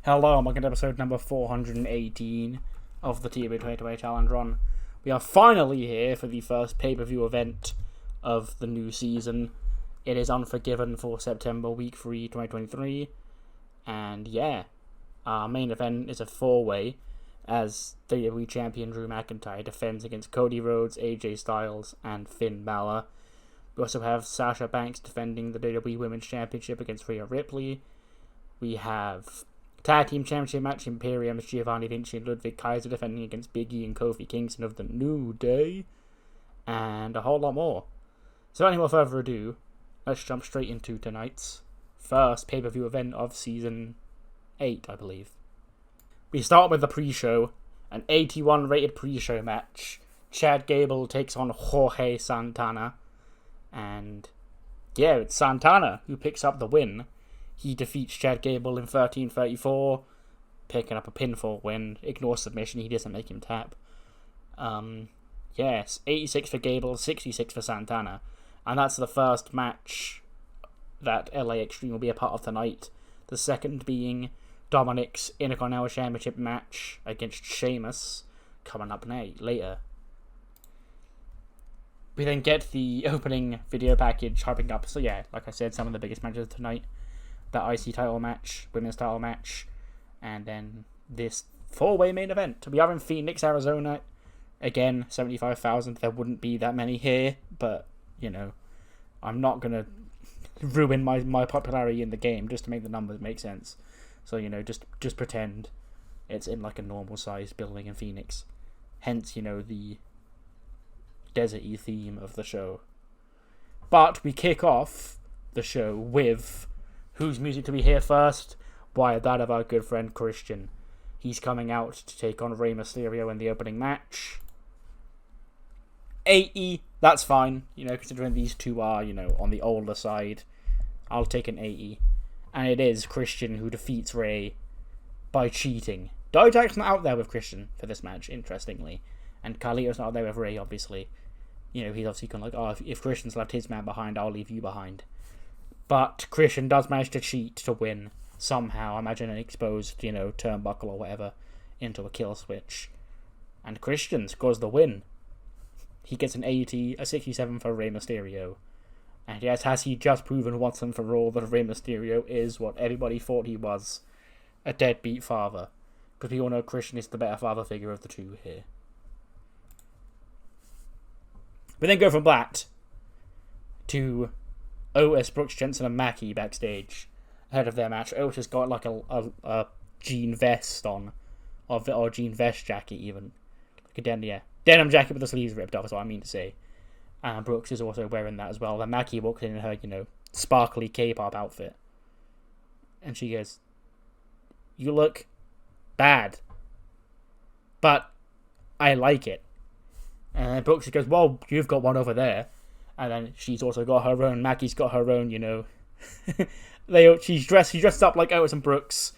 Hello, and welcome to episode number 418 of the TEW 2020 Challenge Run. We are finally here for the first pay-per-view event of the new season. It is Unforgiven for September week 3, 2023. And yeah, our main event is a four-way as WWE Champion Drew McIntyre defends against Cody Rhodes, AJ Styles, and Finn Balor. We also have Sasha Banks defending the WWE Women's Championship against Rhea Ripley. We have Tag Team Championship match, Imperium's Giovanni Vinci and Ludwig Kaiser defending against Big E and Kofi Kingston of the New Day. And a whole lot more. So without any more further ado, let's jump straight into tonight's first pay-per-view event of Season 8, I believe. We start with the pre-show, an 81 rated pre-show match. Chad Gable takes on Jorge Santana. And yeah, it's Santana who picks up the win. He defeats Chad Gable in 13:34, picking up a pinfall win. Ignores submission, he doesn't make him tap. Yes, 86 for Gable, 66 for Santana. And that's the first match that LA Extreme will be a part of tonight. The second being Dominic's Intercontinental Championship match against Sheamus, coming up later. We then get the opening video package hyping up, so yeah, like I said, some of the biggest matches tonight. The IC title match, women's title match, and then this four-way main event. We are in Phoenix, Arizona. Again, 75,000. There wouldn't be that many here, but, you know, I'm not going to ruin my popularity in the game just to make the numbers make sense. So, you know, just pretend it's in like a normal-sized building in Phoenix. Hence, you know, the desert-y theme of the show. But we kick off the show with whose music do we hear first? Why, that of our good friend Christian. He's coming out to take on Rey Mysterio in the opening match. 80, that's fine. You know, considering these two are, you know, on the older side. I'll take an 80. And it is Christian who defeats Rey by cheating. Dijak's not out there with Christian for this match, interestingly. And Carlito's not out there with Rey, obviously. You know, he's obviously kind of like, oh, if Christian's left his man behind, I'll leave you behind. But Christian does manage to cheat to win somehow. Imagine an exposed, you know, turnbuckle or whatever into a kill switch. And Christian scores the win. He gets an 80, a 67 for Rey Mysterio. And yes, has he just proven once and for all that Rey Mysterio is what everybody thought he was? A deadbeat father. Because we all know Christian is the better father figure of the two here. We then go from that to Otis, Brooks Jensen, and Mackie backstage ahead of their match. Otis has got like a jean vest on, or jean vest jacket even, like a denim jacket with the sleeves ripped off. Is what I mean to say. And Brooks is also wearing that as well. Then Mackie walks in her, you know, sparkly K-pop outfit, and she goes, "You look bad, but I like it." And then Brooks goes, "Well, you've got one over there." And then she's also got her own. Mackie's got her own, you know. She dressed up like Otis and Brooks,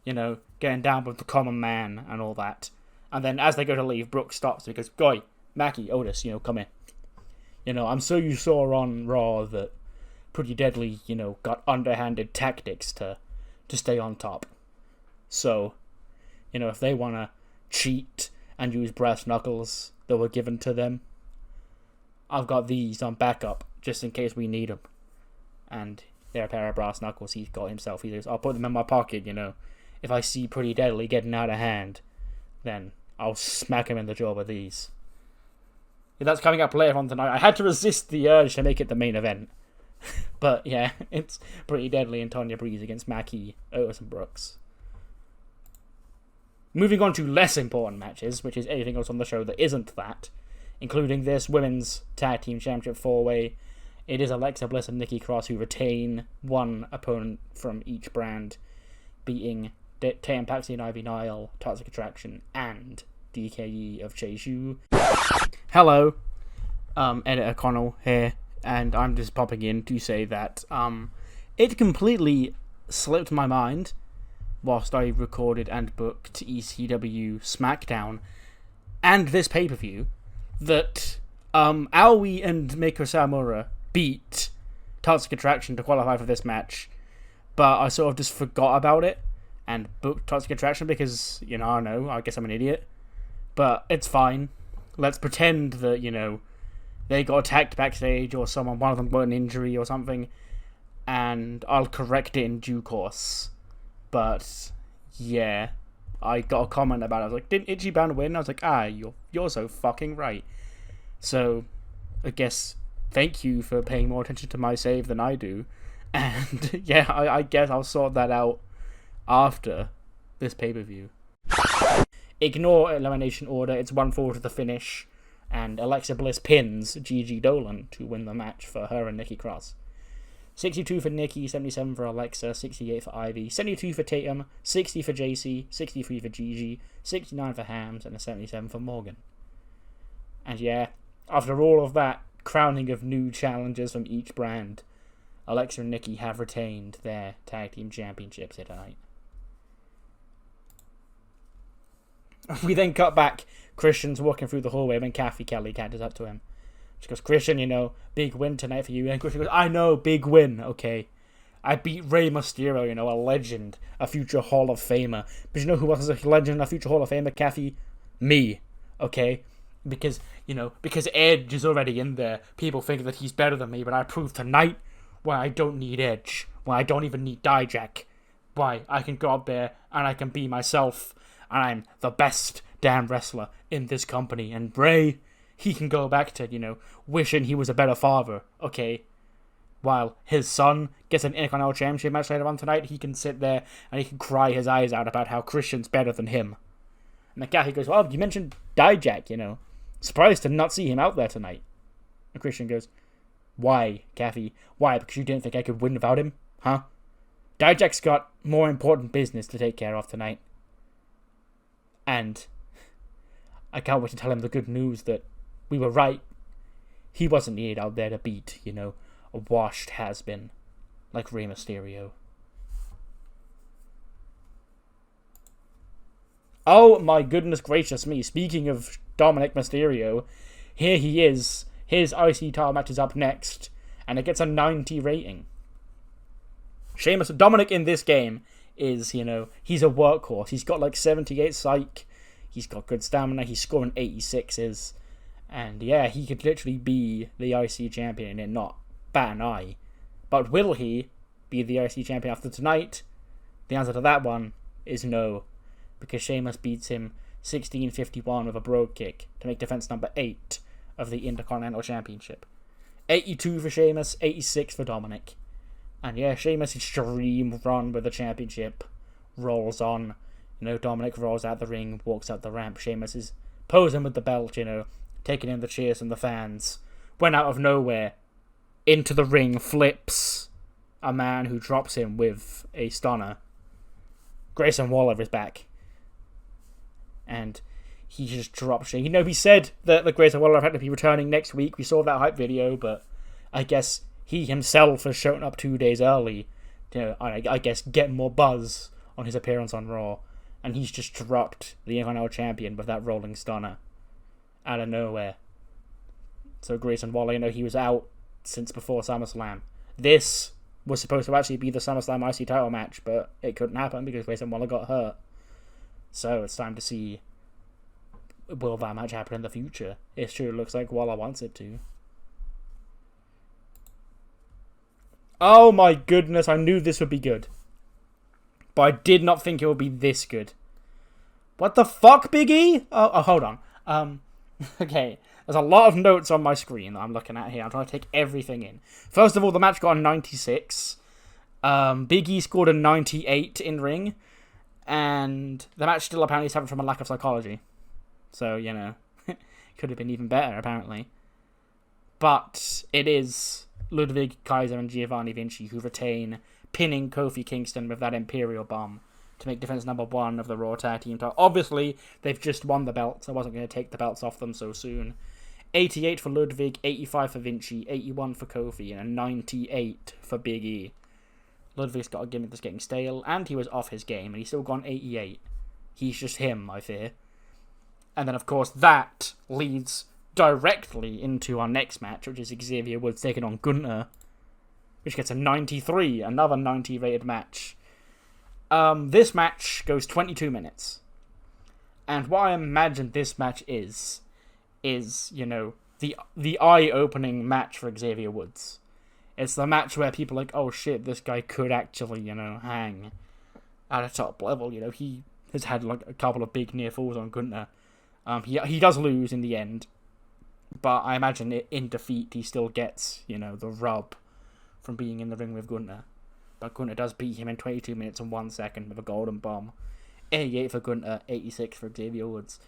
you know, getting down with the common man and all that. And then as they go to leave, Brooks stops and goes, "Guy, Mackie, Otis, you know, come here. You know, I'm sure you saw on Raw that Pretty Deadly, you know, got underhanded tactics to stay on top. So, you know, if they want to cheat and use brass knuckles that were given to them, I've got these on backup, just in case we need them." And they're a pair of brass knuckles he's got himself. He says, "I'll put them in my pocket, you know. If I see Pretty Deadly getting out of hand, then I'll smack him in the jaw with these." Yeah, that's coming up later on tonight. I had to resist the urge to make it the main event. But yeah, it's Pretty Deadly and Tonya Breeze against Mackie, Otis, and Brooks. Moving on to less important matches, which is anything else on the show that isn't that, including this Women's Tag Team Championship 4-way. It is Alexa Bliss and Nikki Cross who retain one opponent from each brand, beating Tatum Paxley and Ivy Nile, Toxic Attraction, and DKE of Cheju. Hello, Editor Connell here, and I'm just popping in to say that it completely slipped my mind whilst I recorded and booked ECW SmackDown and this pay-per-view that Aoi and Meiko Satomura beat Toxic Attraction to qualify for this match, but I sort of just forgot about it and book Toxic Attraction because, I don't know, I guess I'm an idiot. But it's fine. Let's pretend that, they got attacked backstage or one of them got an injury or something, and I'll correct it in due course. But, yeah, I got a comment about it. I was like, didn't Ichiban win? I was like, you're so fucking right. So, I guess, thank you for paying more attention to my save than I do. And, yeah, I guess I'll sort that out after this pay-per-view. Ignore elimination order. It's 1-4 to the finish. And Alexa Bliss pins Gigi Dolan to win the match for her and Nikki Cross. 62 for Nikki, 77 for Alexa, 68 for Ivy, 72 for Tatum, 60 for JC, 63 for Gigi, 69 for Hams, and a 77 for Morgan. And yeah, after all of that crowning of new challengers from each brand, Alexa and Nikki have retained their tag team championships here tonight. We then cut back. Christian's walking through the hallway when Kathy Kelly catches up to him. She goes, Christian, big win tonight for you. And Christian goes, I know, big win, okay. I beat Rey Mysterio, a legend, a future Hall of Famer. But you know who else is a legend, a future Hall of Famer, Kathy? Me, okay? Because Edge is already in there. People think that he's better than me, but I proved tonight why I don't need Edge, why I don't even need Dijak, why I can go up there and I can be myself, and I'm the best damn wrestler in this company. And Bray, he can go back to, wishing he was a better father, okay? While his son gets an Intercontinental Championship match later on tonight, he can sit there and he can cry his eyes out about how Christian's better than him. And then Kathy goes, well, you mentioned Dijak, Surprised to not see him out there tonight. And Christian goes, why, Kathy? Why? Because you didn't think I could win without him? Huh? Dijak's got more important business to take care of tonight. And I can't wait to tell him the good news that we were right. He wasn't needed out there to beat, a washed has-been like Rey Mysterio. Oh my goodness gracious me. Speaking of Dominic Mysterio, here he is. His IC title match is up next, and it gets a 90 rating. Dominic in this game is, he's a workhorse. He's got like 78 psych. He's got good stamina. He's scoring 86s. And yeah, he could literally be the IC champion and not bat an eye. But will he be the IC champion after tonight? The answer to that one is no. Because Sheamus beats him 16-51 with a brogue kick to make defense number 8 of the Intercontinental Championship. 82 for Sheamus, 86 for Dominic. And yeah, Sheamus' extreme run with the championship rolls on. Dominic rolls out the ring, walks out the ramp. Sheamus is posing with the belt, taking in the cheers from the fans. When out of nowhere, into the ring flips a man who drops him with a stunner. Grayson Waller is back. And he just drops him. He said that the Grayson Waller had to be returning next week. We saw that hype video, but I guess he himself has shown up 2 days early. I guess get more buzz on his appearance on Raw. And he's just dropped the Intercontinental Champion with that rolling stunner out of nowhere. So Grayson Waller, he was out since before SummerSlam. This was supposed to actually be the SummerSlam IC title match, but it couldn't happen because Grayson Waller got hurt. So it's time to see, will that match happen in the future? It sure looks like Waller wants it to. Oh my goodness, I knew this would be good. But I did not think it would be this good. What the fuck, Big E? Oh, hold on. Okay, there's a lot of notes on my screen that I'm looking at here. I'm trying to take everything in. First of all, the match got a 96. Big E scored a 98 in ring. And the match still apparently suffered from a lack of psychology. So, could have been even better, apparently. But it is Ludwig Kaiser and Giovanni Vinci who retain, pinning Kofi Kingston with that Imperial Bomb to make defense number 1 of the Raw Tag Team title. Obviously, they've just won the belts. I wasn't going to take the belts off them so soon. 88 for Ludwig, 85 for Vinci, 81 for Kofi, and a 98 for Big E. Ludwig's got a gimmick that's getting stale, and he was off his game, and he's still gone 88. He's just him, I fear. And then, of course, that leads directly into our next match, which is Xavier Woods taking on Gunther, which gets a 93, another 90 rated match. This match goes 22 minutes. And what I imagine this match is, you know, the eye-opening match for Xavier Woods. It's the match where people are like, oh shit, this guy could actually, you know, hang at a top level. You know, he has had like a couple of big near falls on Gunther. He does lose in the end, but I imagine in defeat he still gets, you know, the rub from being in the ring with Gunther. But Gunther does beat him in 22 minutes and 1 second with a golden bomb. 88 for Gunther, 86 for Xavier Woods.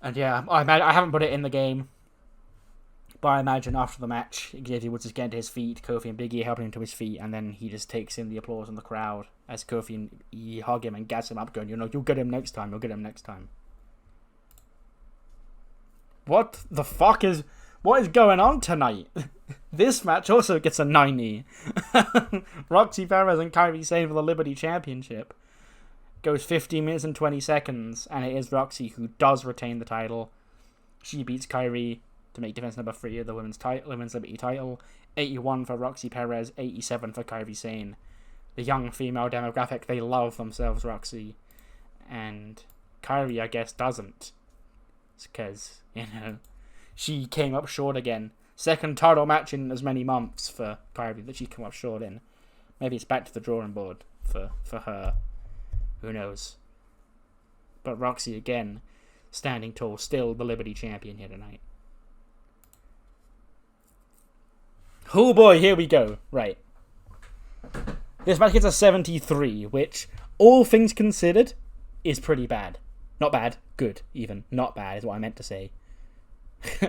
And yeah, I haven't put it in the game, but I imagine after the match, Xavier Woods is getting to his feet, Kofi and Big E helping him to his feet, and then he just takes in the applause in the crowd as Kofi and E hug him and gas him up, going, you know, you'll get him next time, you'll get him next time. What the fuck is... What is going on tonight? This match also gets a 90. Roxy Perez and Kairi Sane for the Liberty Championship. Goes 15 minutes and 20 seconds, and it is Roxy who does retain the title. She beats Kairi to make defense number 3 of the women's Liberty title. 81 for Roxy Perez, 87 for Kairi Sane. The young female demographic, they love themselves, Roxy. And Kairi, I guess, doesn't. It's because, you know, she came up short again. Second title match in as many months for Kairi that she came up short in. Maybe it's back to the drawing board for her. Who knows? But Roxy, again, standing tall, still the Liberty Champion here tonight. Oh boy, here we go. Right. This match gets a 73, which, all things considered, is pretty bad. Not bad, good, even. Not bad is what I meant to say.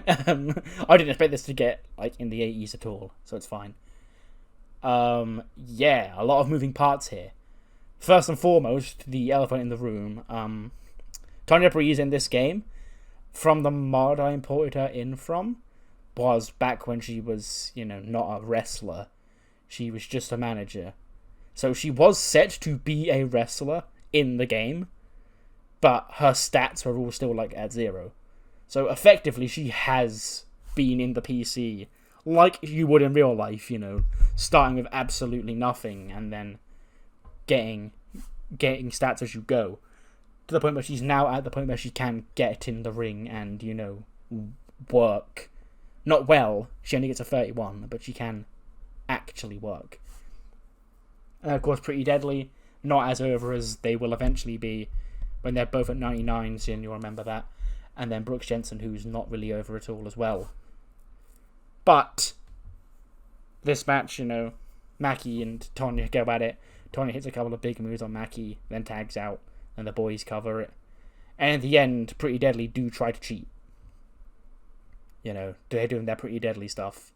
I didn't expect this to get, like, in the 80s at all, so it's fine. Yeah, a lot of moving parts here. First and foremost, the elephant in the room. Tonya Breeze in this game, from the mod I imported her in from, was back when she was, you know, not a wrestler. She was just a manager. So she was set to be a wrestler in the game, but her stats were all still, like, at 0. So effectively, she has been in the PC like you would in real life, you know, starting with absolutely nothing and then getting stats as you go, to the point where she's now at the point where she can get in the ring and, you know, work. Not well, she only gets a 31, but she can actually work. And of course, Pretty Deadly, not as over as they will eventually be when they're both at 99, so you'll remember that. And then Brooks Jensen, who's not really over at all as well. But this match, you know, Mackie and Tonya go at it. Tonya hits a couple of big moves on Mackie, then tags out, and the boys cover it. And in the end, Pretty Deadly do try to cheat. You know, they're doing their Pretty Deadly stuff.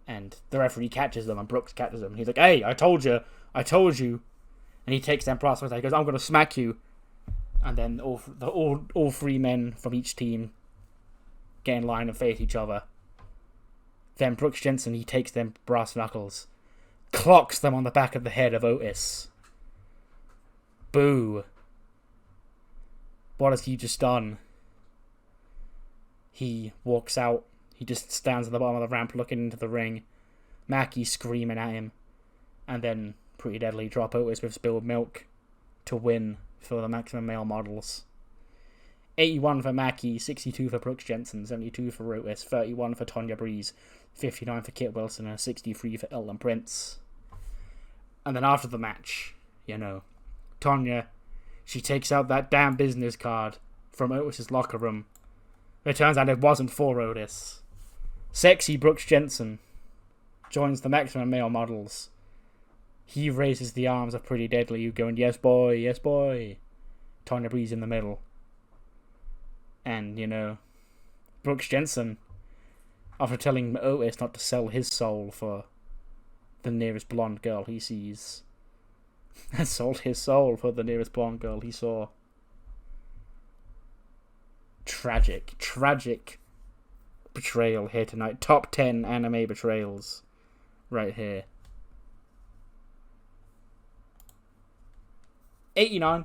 And the referee catches them, and Brooks catches them. He's like, hey, I told you. And he takes them brass, and he goes, I'm going to smack you. And then all 3 men from each team get in line and face each other. Then Brooks Jensen, he takes them brass knuckles, clocks them on the back of the head of Otis. Boo. What has he just done? He walks out. He just stands at the bottom of the ramp looking into the ring. Mackie screaming at him. And then Pretty Deadly drop Otis with spilled milk to win for the Maximum Male Models. 81 for Mackie, 62 for Brooks Jensen, 72 for Otis, 31 for Tonya Breeze, 59 for Kit Wilson, and 63 for Elton Prince. And then after the match, you know, Tonya, she takes out that damn business card from Otis's locker room. It turns out it wasn't for Otis. Sexy Brooks Jensen joins the Maximum Male Models. He raises the arms of Pretty Deadly, who going, yes boy, yes boy. Tonya Breeze in the middle. And, you know, Brooks Jensen, after telling Otis not to sell his soul for the nearest blonde girl he sees, has sold his soul for the nearest blonde girl he saw. Tragic betrayal here tonight. Top 10 anime betrayals right here. 89.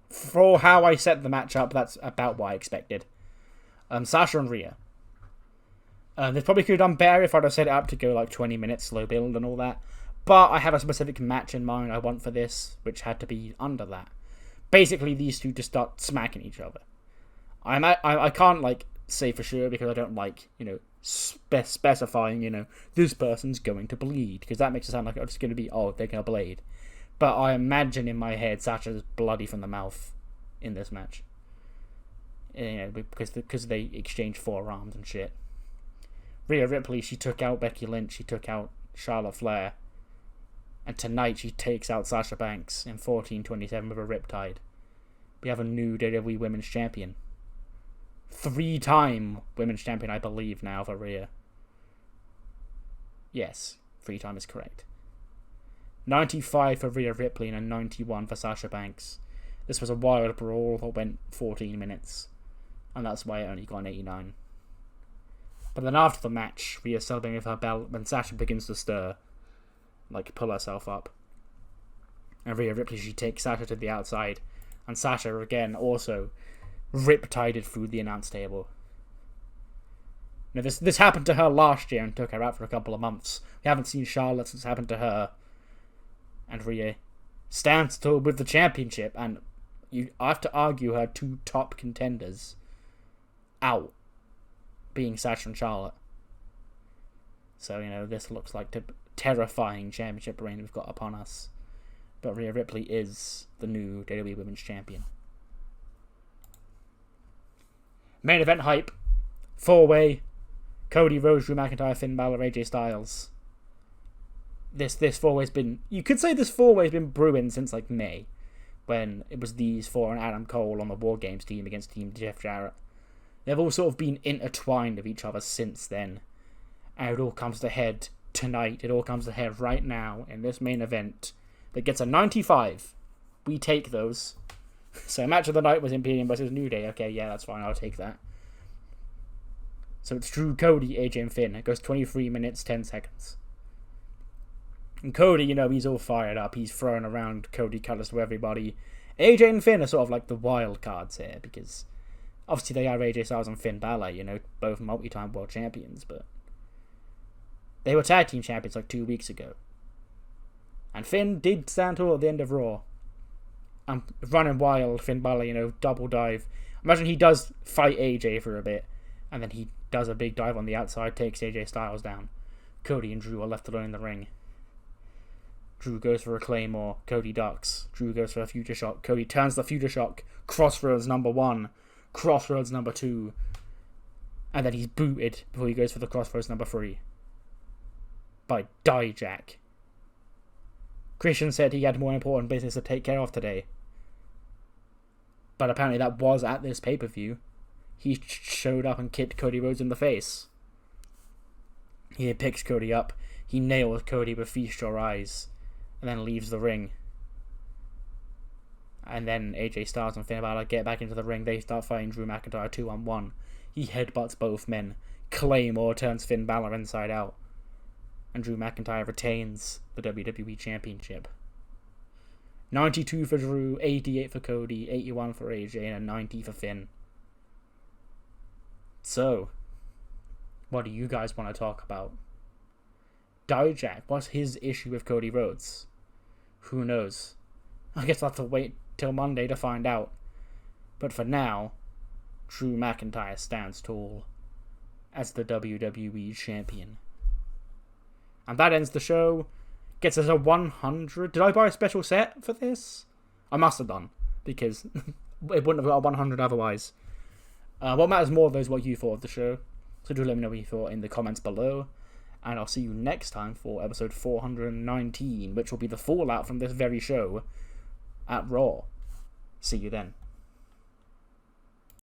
For how I set the match up, that's about what I expected. Sasha and Rhea. They probably could have done better if I'd have set it up to go like 20 minutes, slow build and all that. But I have a specific match in mind I want for this, which had to be under that. Basically, these two just start smacking each other. I can't, like, say for sure because I don't like, specifying, this person's going to bleed. Because that makes it sound like it's going to be, they're going to bleed. But I imagine in my head Sasha's bloody from the mouth in this match. Because they exchanged forearms and shit. Rhea Ripley, she took out Becky Lynch, she took out Charlotte Flair. And tonight she takes out Sasha Banks in 14:27 with a riptide. We have a new WWE Women's Champion. 3-time Women's Champion, I believe, now for Rhea. Yes, 3-time is correct. 95 for Rhea Ripley and a 91 for Sasha Banks. This was a wild brawl that went 14 minutes. And that's why it only got an 89. But then after the match, Rhea's celebrating with her belt when Sasha begins to stir. Like, pull herself up. And Rhea Ripley, she takes Sasha to the outside. And Sasha, again, also riptided through the announce table. Now, this happened to her last year and took her out for a couple of months. We haven't seen Charlotte since it happened to her. And Rhea stands tall with the championship. And you have to argue her two top contenders out, being Sasha and Charlotte. So, this looks like the terrifying championship reign we've got upon us. But Rhea Ripley is the new WWE Women's Champion. Main event hype. 4-way. Cody Rhodes, Drew McIntyre, Finn Balor, AJ Styles. This 4-way's been... You could say this 4-way's been brewing since, like, May. When it was these four and Adam Cole on the War Games team against Team Jeff Jarrett. They've all sort of been intertwined with each other since then. And it all comes to head tonight. It all comes to head right now in this main event that gets a 95. We take those. So match of the night was Imperium versus New Day. Okay, yeah, that's fine. I'll take that. So it's Drew, Cody, AJ, and Finn. It goes 23 minutes, 10 seconds. And Cody, he's all fired up. He's throwing around Cody colors to everybody. AJ and Finn are sort of like the wild cards here because obviously they are AJ Styles and Finn Balor, both multi-time world champions, but they were tag team champions like 2 weeks ago. And Finn did stand tall at the end of Raw. And running wild, Finn Balor, double dive. Imagine he does fight AJ for a bit, and then he does a big dive on the outside, takes AJ Styles down. Cody and Drew are left alone in the ring. Drew goes for a Claymore. Cody ducks. Drew goes for a Future Shock. Cody turns the Future Shock. Crossroads number 1. Crossroads number 2. And then he's booted before he goes for the Crossroads number 3. By Dijak. Christian said he had more important business to take care of today. But apparently that was at this pay-per-view. He showed up and kicked Cody Rhodes in the face. He picks Cody up. He nails Cody with Feast Your Eyes. And then leaves the ring. And then AJ Styles and Finn Balor get back into the ring. They start fighting Drew McIntyre 2-on-1. He headbutts both men. Claymore turns Finn Balor inside out. And Drew McIntyre retains the WWE Championship. 92 for Drew, 88 for Cody, 81 for AJ, and a 90 for Finn. So, what do you guys want to talk about? Dijak, what's his issue with Cody Rhodes? Who knows? I guess I'll have to wait till Monday to find out. But for now, Drew McIntyre stands tall as the WWE Champion. And that ends the show. Gets us a 100. Did I buy a special set for this? I must have done, because it wouldn't have got a 100 otherwise. What matters more, though, is what you thought of the show. So do let me know what you thought in the comments below. And I'll see you next time for episode 419, which will be the fallout from this very show at Raw. See you then.